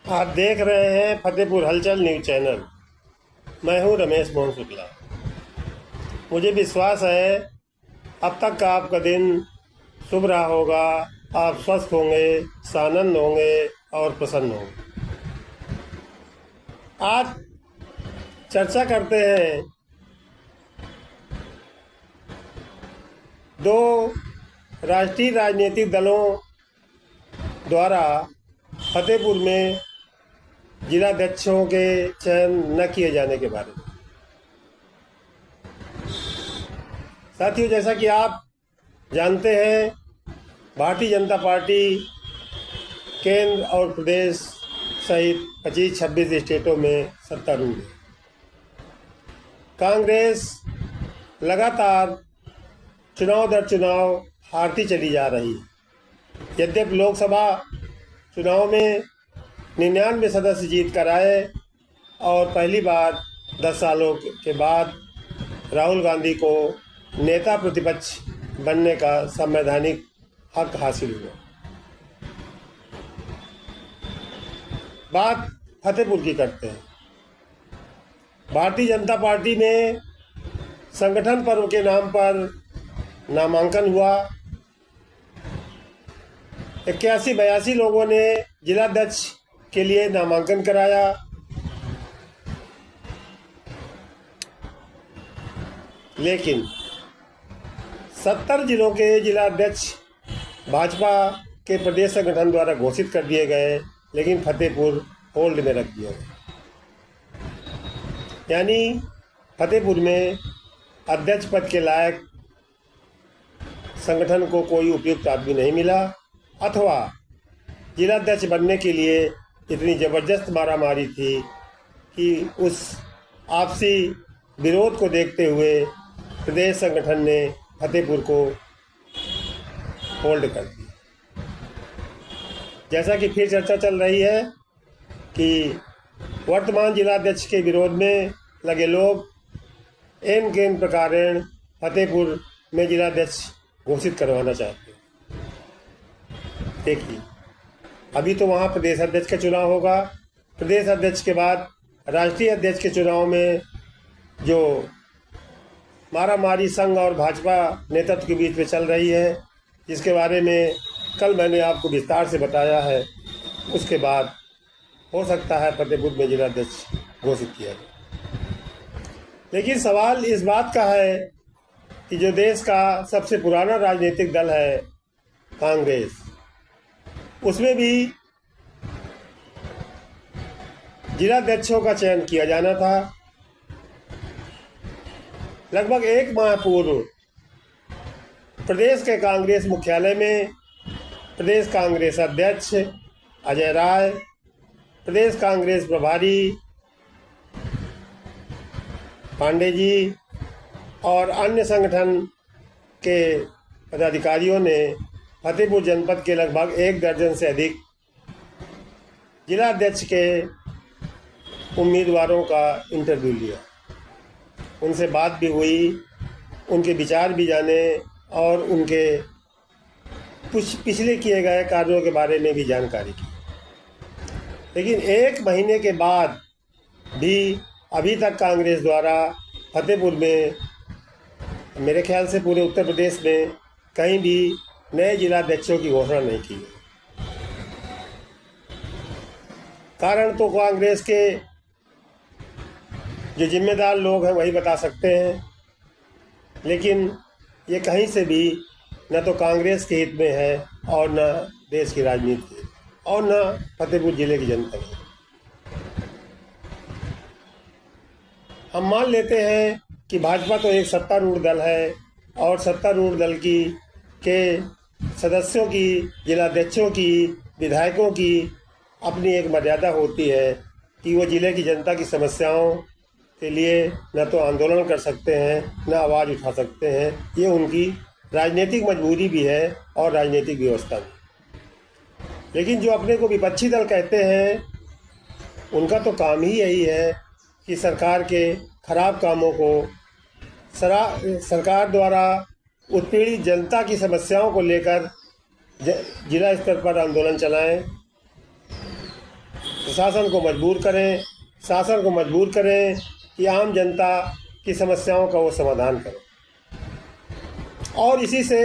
आप देख रहे हैं फतेहपुर हलचल न्यूज चैनल। मैं हूं रमेश मोहन शुक्ला। मुझे विश्वास है अब तक का आपका दिन शुभ रहा होगा। आप स्वस्थ होंगे, सानंद होंगे और प्रसन्न होंगे। आज चर्चा करते हैं दो राष्ट्रीय राजनीतिक दलों द्वारा फतेहपुर में जिलाध्यक्षों के चयन न किए जाने के बारे में। साथियों, जैसा कि आप जानते हैं, भारतीय जनता पार्टी केंद्र और प्रदेश सहित 25-26 स्टेटों में सत्तारूढ़ है। कांग्रेस लगातार चुनाव दर चुनाव हारती चली जा रही है। यद्यपि लोकसभा चुनाव में 99 सदस्य जीत कर आए और पहली बार 10 सालों के बाद राहुल गांधी को नेता प्रतिपक्ष बनने का संवैधानिक हक हासिल हुआ। बात फतेहपुर की करते हैं। भारतीय जनता पार्टी में संगठन पर्व के नाम पर नामांकन हुआ। 81-82 लोगों ने जिलाध्यक्ष के लिए नामांकन कराया। लेकिन 70 जिलों के जिलाध्यक्ष भाजपा के प्रदेश संगठन द्वारा घोषित कर दिए गए, लेकिन फतेहपुर होल्ड में रख दिया गया। यानी फतेहपुर में अध्यक्ष पद के लायक संगठन को कोई उपयुक्त आदमी नहीं मिला, अथवा जिलाध्यक्ष बनने के लिए इतनी ज़बरदस्त मारामारी थी कि उस आपसी विरोध को देखते हुए प्रदेश संगठन ने फतेहपुर को होल्ड कर दिया। जैसा कि फिर चर्चा चल रही है कि वर्तमान जिलाध्यक्ष के विरोध में लगे लोग एन केन प्रकारेण फतेहपुर में जिलाध्यक्ष घोषित करवाना चाहते हैं। देखिए, अभी तो वहाँ प्रदेश अध्यक्ष का चुनाव होगा। प्रदेश अध्यक्ष के बाद राष्ट्रीय अध्यक्ष के चुनाव में जो मारामारी संघ और भाजपा नेतृत्व के बीच में चल रही है, जिसके बारे में कल मैंने आपको विस्तार से बताया है, उसके बाद हो सकता है फतेहपुर में जिलाध्यक्ष घोषित किया जाए। लेकिन सवाल इस बात का है कि जो देश का सबसे पुराना राजनीतिक दल है कांग्रेस, उसमें भी जिलाध्यक्षों का चयन किया जाना था। लगभग 1 माह पूर्व प्रदेश के कांग्रेस मुख्यालय में प्रदेश कांग्रेस अध्यक्ष अजय राय, प्रदेश कांग्रेस प्रभारी पांडे जी और अन्य संगठन के पदाधिकारियों ने फतेहपुर जनपद के लगभग 1 दर्जन से अधिक जिलाध्यक्ष के उम्मीदवारों का इंटरव्यू लिया। उनसे बात भी हुई, उनके विचार भी जाने और उनके कुछ पिछले किए गए कार्यों के बारे में भी जानकारी की। लेकिन 1 महीने के बाद भी अभी तक कांग्रेस द्वारा फतेहपुर में, मेरे ख्याल से पूरे उत्तर प्रदेश में, कहीं भी नए जिलाध्यक्षों की घोषणा नहीं की गई। कारण तो कांग्रेस के जो जिम्मेदार लोग हैं वही बता सकते हैं, लेकिन ये कहीं से भी न तो कांग्रेस के हित में है और न देश की राजनीति और न फतेहपुर जिले की जनता की। हम मान लेते हैं कि भाजपा तो एक सत्तारूढ़ दल है और सत्तारूढ़ दल की के सदस्यों की, जिलाध्यक्षों की, विधायकों की अपनी एक मर्यादा होती है कि वो जिले की जनता की समस्याओं के लिए न तो आंदोलन कर सकते हैं, न आवाज़ उठा सकते हैं। ये उनकी राजनीतिक मजबूरी भी है और राजनीतिक व्यवस्था भी। लेकिन जो अपने को विपक्षी दल कहते हैं, उनका तो काम ही यही है कि सरकार के खराब कामों को, सरकार द्वारा उत्पीड़ित जनता की समस्याओं को लेकर जिला स्तर पर आंदोलन चलाएं, प्रशासन को मजबूर करें, शासन को मजबूर करें कि आम जनता की समस्याओं का वो समाधान करें, और इसी से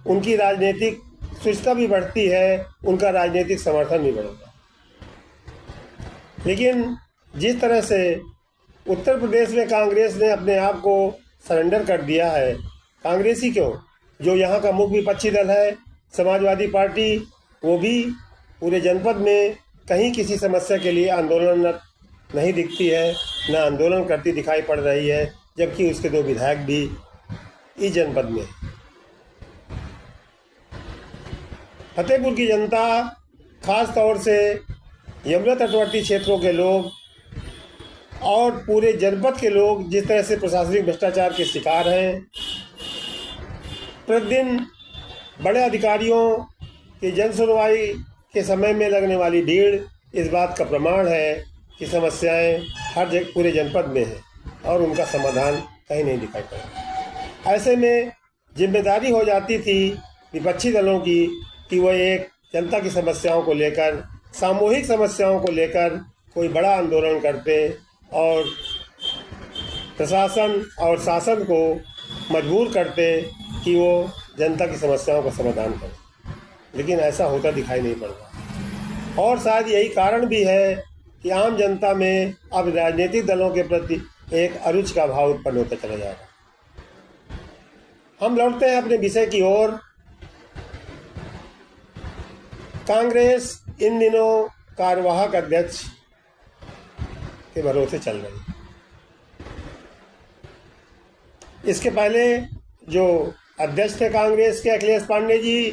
उनकी राजनीतिक शुचिता भी बढ़ती है, उनका राजनीतिक समर्थन भी बढ़ेगा। लेकिन जिस तरह से उत्तर प्रदेश में कांग्रेस ने अपने आप को सरेंडर कर दिया है, कांग्रेस ही क्यों, जो यहाँ का मुख्य विपक्षी दल है समाजवादी पार्टी, वो भी पूरे जनपद में कहीं किसी समस्या के लिए आंदोलन नहीं दिखती है, न आंदोलन करती दिखाई पड़ रही है, जबकि उसके 2 विधायक भी इस जनपद में। फतेहपुर की जनता, खास तौर से यमुना तटवर्ती क्षेत्रों के लोग और पूरे जनपद के लोग जिस तरह से प्रशासनिक भ्रष्टाचार के शिकार हैं, प्रतिदिन बड़े अधिकारियों की जन सुनवाई के समय में लगने वाली भीड़ इस बात का प्रमाण है कि समस्याएं हर जगह पूरे जनपद में हैं और उनका समाधान कहीं नहीं दिखाई पड़ा। ऐसे में जिम्मेदारी हो जाती थी विपक्षी दलों की कि वह एक जनता की समस्याओं को लेकर, सामूहिक समस्याओं को लेकर कोई बड़ा आंदोलन करते और प्रशासन और शासन को मजबूर करते कि वो जनता की समस्याओं का समाधान करे, लेकिन ऐसा होता दिखाई नहीं पड़ रहा। और शायद यही कारण भी है कि आम जनता में अब राजनीतिक दलों के प्रति एक अरुचि का भाव उत्पन्न होता चला जा रहा है। हम लौटते हैं अपने विषय की ओर। कांग्रेस इन दिनों कार्यवाहक अध्यक्ष के भरोसे चल रही है। इसके पहले जो अध्यक्ष थे कांग्रेस के, अखिलेश पांडे जी,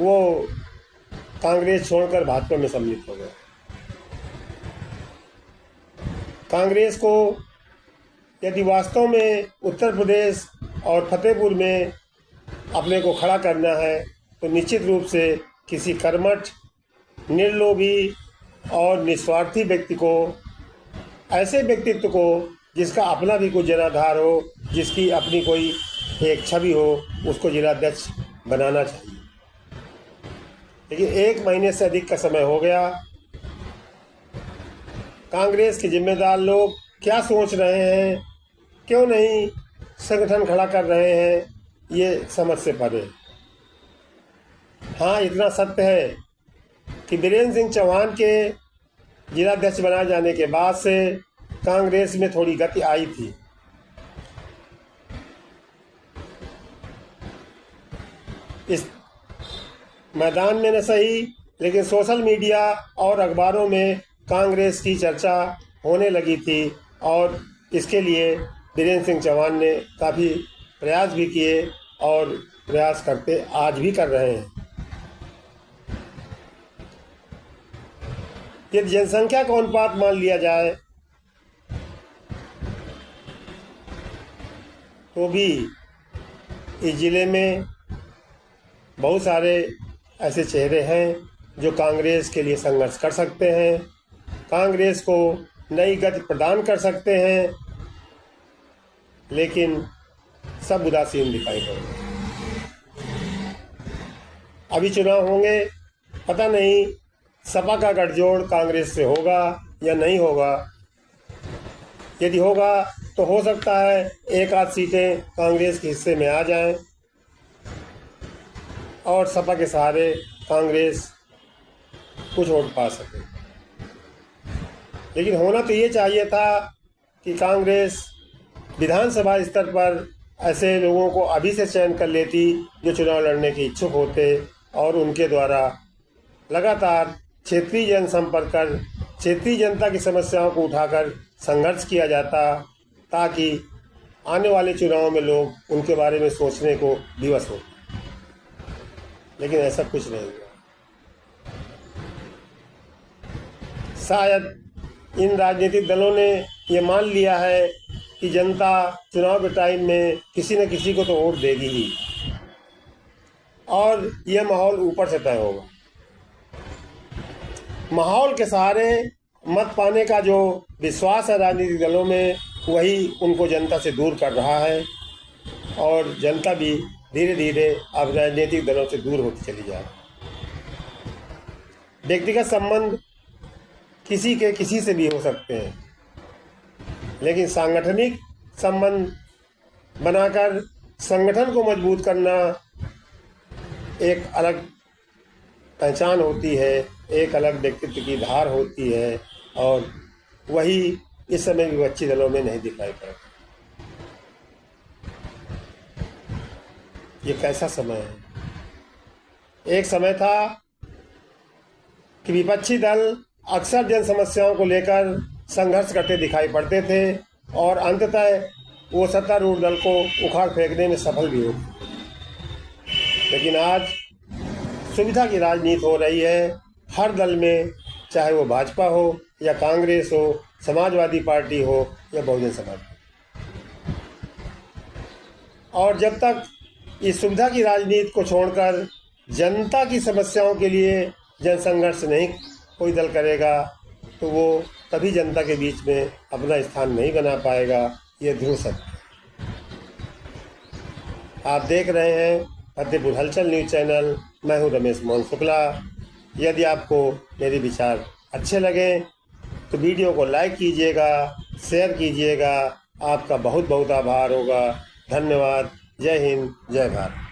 वो कांग्रेस छोड़कर भाजपा में सम्मिलित हो गए। कांग्रेस को यदि वास्तव में उत्तर प्रदेश और फतेहपुर में अपने को खड़ा करना है तो निश्चित रूप से किसी कर्मठ, निर्लोभी और निस्वार्थी व्यक्ति को, ऐसे व्यक्तित्व को जिसका अपना भी कुछ जनाधार हो, जिसकी अपनी कोई एक छवि हो, उसको जिलाध्यक्ष बनाना चाहिए। लेकिन 1 महीने से अधिक का समय हो गया। कांग्रेस के जिम्मेदार लोग क्या सोच रहे हैं, क्यों नहीं संगठन खड़ा कर रहे हैं, ये समझ से परे। हाँ, इतना सत्य है कि बीरेन्द्र सिंह चौहान के जिलाध्यक्ष बनाए जाने के बाद से कांग्रेस में थोड़ी गति आई थी। इस मैदान में न सही, लेकिन सोशल मीडिया और अखबारों में कांग्रेस की चर्चा होने लगी थी और इसके लिए बीरेन्द्र सिंह चौहान ने काफ़ी प्रयास भी किए और प्रयास करते आज भी कर रहे हैं। यदि जनसंख्या का अनुपात मान लिया जाए तो भी इस जिले में बहुत सारे ऐसे चेहरे हैं जो कांग्रेस के लिए संघर्ष कर सकते हैं, कांग्रेस को नई गति प्रदान कर सकते हैं, लेकिन सब उदासीन दिखाई पड़ रहे हैं। अभी चुनाव होंगे, पता नहीं सपा का गठजोड़ कांग्रेस से होगा या नहीं होगा। यदि होगा तो हो सकता है 1-8 सीटें कांग्रेस के हिस्से में आ जाएं और सपा के सहारे कांग्रेस कुछ वोट पा सके। लेकिन होना तो ये चाहिए था कि कांग्रेस विधानसभा स्तर पर ऐसे लोगों को अभी से चयन कर लेती जो चुनाव लड़ने के इच्छुक होते और उनके द्वारा लगातार क्षेत्रीय जनसंपर्क कर क्षेत्रीय जनता की समस्याओं को उठाकर संघर्ष किया जाता, ताकि आने वाले चुनावों में लोग उनके बारे में सोचने को विवश हो। लेकिन ऐसा कुछ नहीं हुआ। शायद इन राजनीतिक दलों ने ये मान लिया है कि जनता चुनाव के टाइम में किसी न किसी को तो वोट देगी ही, और यह माहौल ऊपर से तय होगा। माहौल के सहारे मत पाने का जो विश्वास है राजनीतिक दलों में, वही उनको जनता से दूर कर रहा है और जनता भी धीरे धीरे अब राजनीतिक दलों से दूर होती चली जा रही है। व्यक्तिगत संबंध किसी के किसी से भी हो सकते हैं, लेकिन सांगठनिक संबंध बनाकर संगठन को मजबूत करना एक अलग पहचान होती है, एक अलग व्यक्तित्व की धार होती है, और वही इस समय विपक्षी दलों में नहीं दिखाई पड़ता। ये कैसा समय है? एक समय था कि विपक्षी दल अक्सर जन समस्याओं को लेकर संघर्ष करते दिखाई पड़ते थे और अंततः वो सत्तारूढ़ दल को उखाड़ फेंकने में सफल भी होते। लेकिन आज सुविधा की राजनीति हो रही है हर दल में, चाहे वो भाजपा हो या कांग्रेस हो, समाजवादी पार्टी हो या बहुजन समाज। और जब तक इस सुविधा की राजनीति को छोड़कर जनता की समस्याओं के लिए जनसंघर्ष नहीं कोई दल करेगा, तो वो कभी जनता के बीच में अपना स्थान नहीं बना पाएगा। ये ध्रुव सत्य। आप देख रहे हैं फतेहपुर हलचल न्यूज़ चैनल। मैं हूं रमेश मोहन शुक्ला। यदि आपको मेरे विचार अच्छे लगें तो वीडियो को लाइक कीजिएगा, शेयर कीजिएगा। आपका बहुत बहुत आभार होगा। धन्यवाद। जय हिंद, जय भारत।